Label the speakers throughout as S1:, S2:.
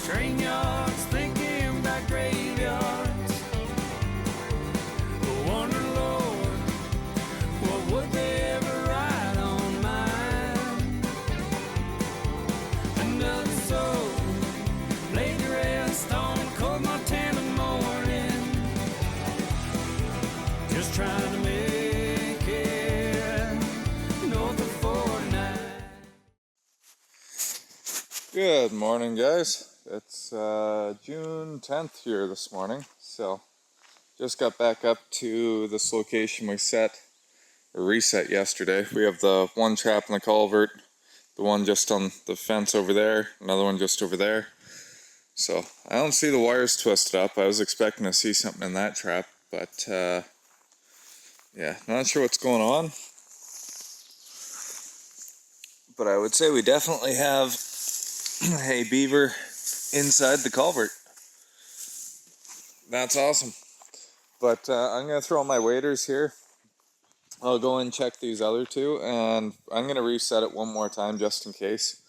S1: train yards, thinking about graveyards. I wonder, Lord, what would they ever write on mine? Another soul laid to rest on cold Montana morning, just trying to make it north of 49.
S2: Good morning, guys. It's June 10th here this morning, so just got back up to this location we reset yesterday. We have the one trap in the culvert, the one just on the fence over there, another one just over there. So I don't see the wires twisted up. I was expecting to see something in that trap, but yeah, not sure what's going on. But I would say we definitely have a beaver inside the culvert. That's awesome. But I'm going to throw my waders here. I'll go and check these other two, and I'm going to reset it one more time just in case.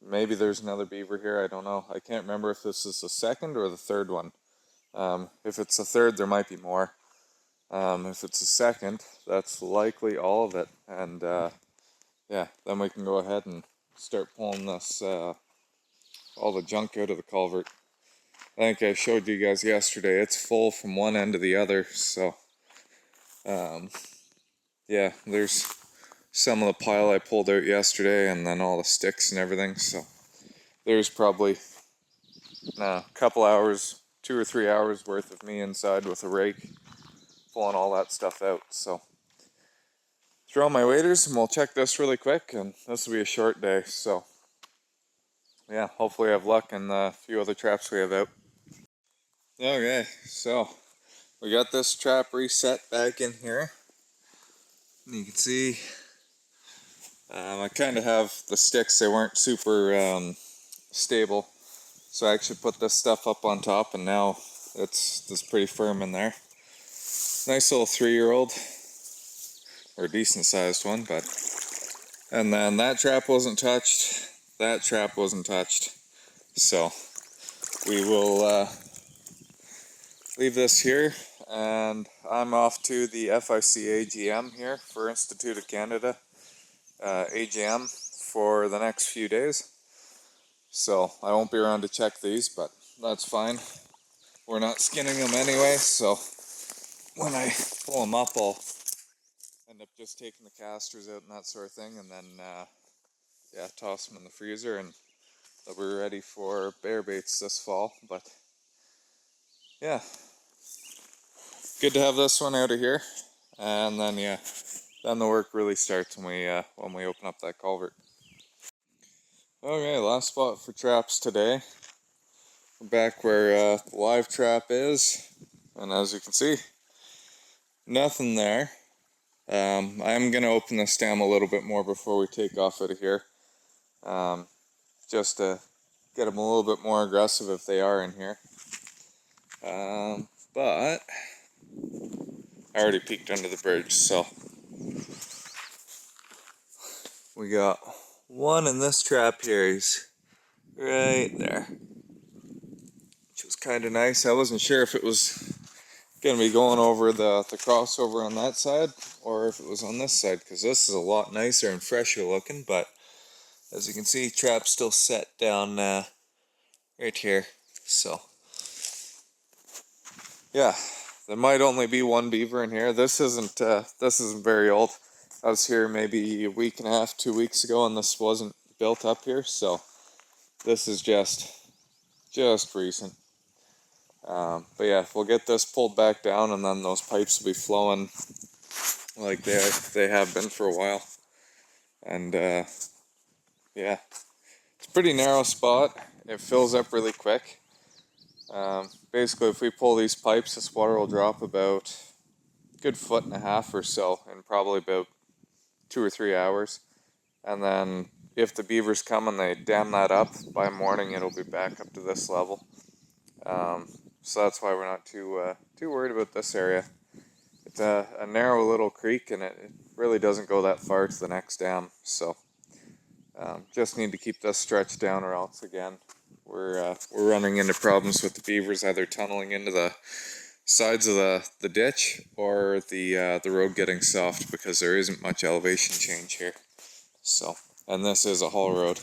S2: Maybe there's another beaver here, I don't know. I can't remember if this is the second or the third one. If it's the third, there might be more. If it's the second, that's likely all of it. And yeah, then we can go ahead and start pulling this all the junk out of the culvert. I think I showed you guys yesterday, it's full from one end to the other, so yeah, there's some of the pile I pulled out yesterday and then all the sticks and everything, so there's probably a couple hours, 2 or 3 hours worth of me inside with a rake pulling all that stuff out. So throw my waders and we'll check this really quick, and this will be a short day, so yeah, hopefully I have luck in the few other traps we have out. Okay, so we got this trap reset back in here. And you can see I kind of have the sticks, they weren't super stable, so I actually put this stuff up on top, and now it's pretty firm in there. Nice little 3-year-old, or decent sized one, but and then that trap wasn't touched, that trap wasn't touched, so we will leave this here, and I'm off to the FIC AGM here for Institute of Canada AGM for the next few days, so I won't be around to check these, but that's fine. We're not skinning them anyway, so when I pull them up, I'll end up just taking the casters out and that sort of thing, and then yeah, toss them in the freezer, and they'll be ready for bear baits this fall. But yeah, good to have this one out of here, and then yeah, then the work really starts when we open up that culvert. Okay, last spot for traps today. We're back where the live trap is, and as you can see, nothing there. I'm going to open this dam a little bit more before we take off out of here, just to get them a little bit more aggressive if they are in here. But I already peeked under the bridge, so we got one in this trap here. He's right there, which was kind of nice. I wasn't sure if it was going to be going over the crossover on that side or if it was on this side, because this is a lot nicer and fresher looking, but as you can see, trap's still set down right here. So yeah, there might only be one beaver in here. This isn't very old. I was here maybe a week and a half, 2 weeks ago, and this wasn't built up here, so this is just recent. But yeah, we'll get this pulled back down, and then those pipes will be flowing like they have been for a while. And yeah, it's a pretty narrow spot. It fills up really quick. Basically, if we pull these pipes, this water will drop about a good 1.5 feet or so in probably about 2 or 3 hours. And then if the beavers come and they dam that up, by morning it'll be back up to this level. So that's why we're not too worried about this area. It's a narrow little creek, and it really doesn't go that far to the next dam. So Just need to keep this stretched down, or else again we're running into problems with the beavers either tunneling into the sides of the ditch, or the road getting soft, because there isn't much elevation change here. So, and this is a haul road.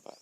S2: But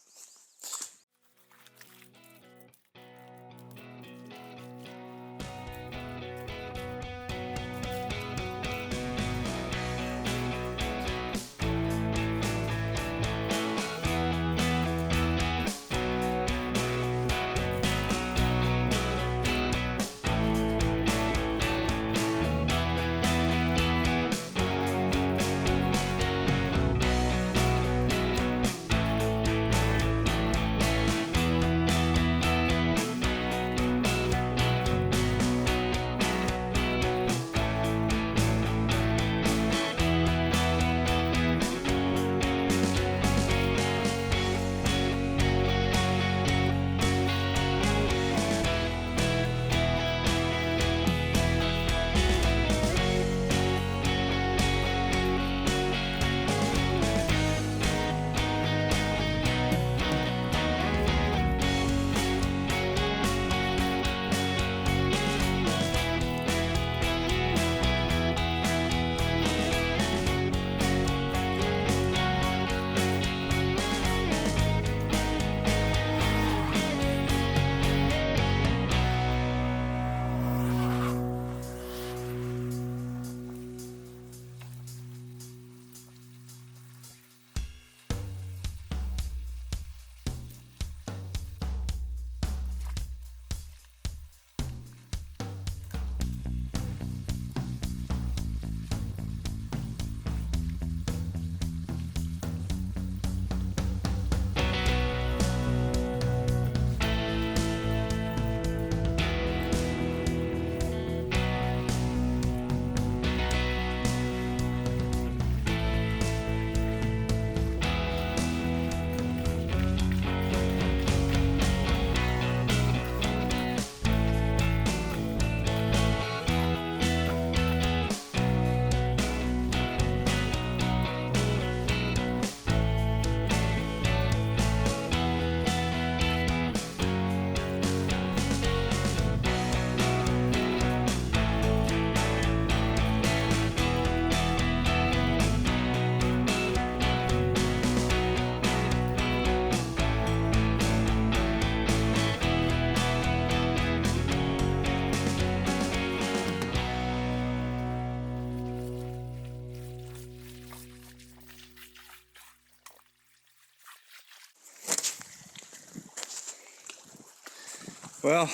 S2: well,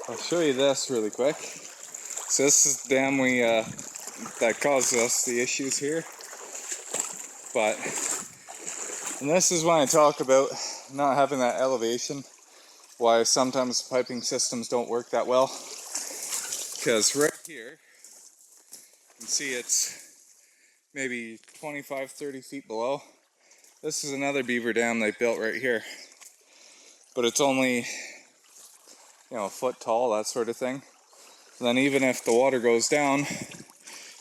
S2: I'll show you this really quick. So this is the dam that caused us the issues here. And this is when I talk about not having that elevation, why sometimes piping systems don't work that well. Because right here, you can see it's maybe 25, 30 feet below. This is another beaver dam they built right here. But it's only, a foot tall, that sort of thing. And then even if the water goes down, it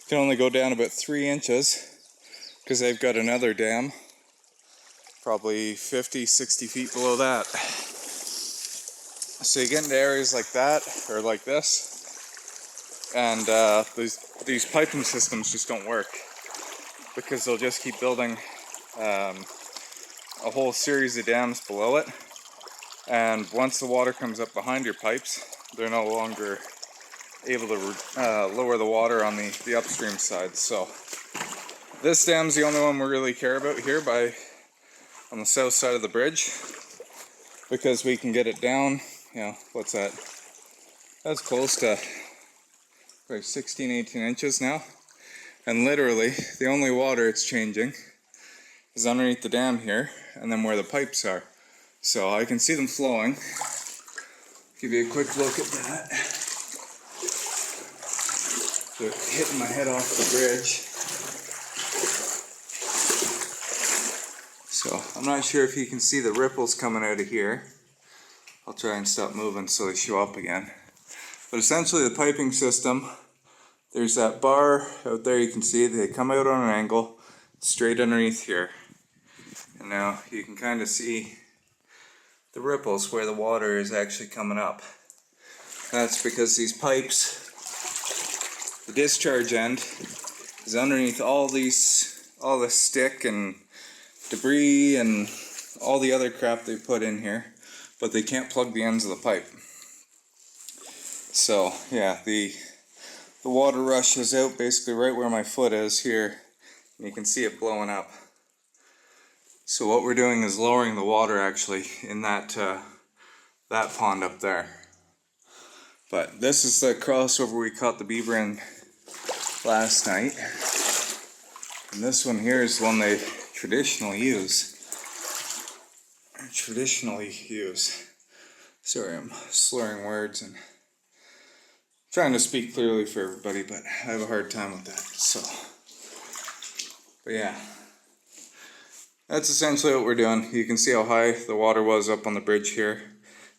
S2: can only go down about 3 inches, because they've got another dam probably 50, 60 feet below that. So you get into areas like that, or like this, and these piping systems just don't work, because they'll just keep building a whole series of dams below it, and once the water comes up behind your pipes, they're no longer able to lower the water on the upstream side. So this dam's the only one we really care about here on the south side of the bridge, because we can get it down, what's that? That's close to probably 16, 18 inches now. And literally, the only water it's changing is underneath the dam here, and then where the pipes are. So I can see them flowing. Give you a quick look at that. They're hitting my head off the bridge. So I'm not sure if you can see the ripples coming out of here. I'll try and stop moving so they show up again. But essentially the piping system, there's that bar out there, you can see they come out on an angle, straight underneath here. And now you can kind of see the ripples where the water is actually coming up. That's because these pipes, the discharge end is underneath all the stick and debris and all the other crap they put in here, but they can't plug the ends of the pipe. So yeah, the water rushes out basically right where my foot is here, and you can see it blowing up. So what we're doing is lowering the water actually in that pond up there. But this is the crossover we caught the beaver in last night. And this one here is the one they traditionally use. Sorry, I'm slurring words and trying to speak clearly for everybody, but I have a hard time with that. So, but yeah, that's essentially what we're doing. You can see how high the water was up on the bridge here.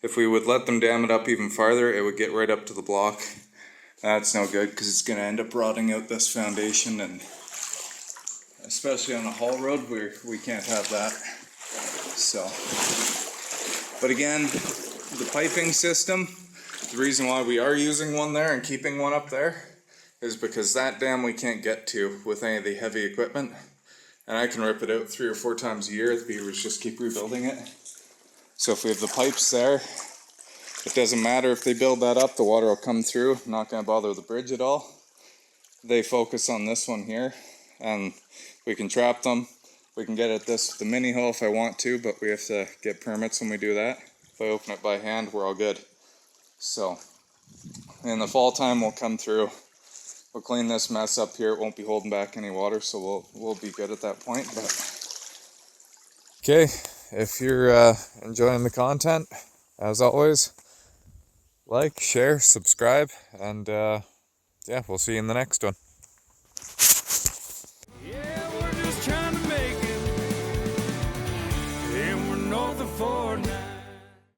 S2: If we would let them dam it up even farther, it would get right up to the block. That's no good because it's going to end up rotting out this foundation, and especially on a haul road where we can't have that. So, but again, the piping system, the reason why we are using one there and keeping one up there is because that dam we can't get to with any of the heavy equipment, and I can rip it out 3 or 4 times a year. The beavers just keep rebuilding it. So if we have the pipes there, it doesn't matter if they build that up, the water will come through, not going to bother the bridge at all. They focus on this one here, and we can trap them. We can get at this with the mini hoe if I want to, but we have to get permits when we do that. If I open it by hand, we're all good. So, in the fall time, we'll come through. We'll clean this mess up here. It won't be holding back any water, so we'll be good at that point. But okay, if you're enjoying the content, as always, like, share, subscribe, and yeah, we'll see you in the next one.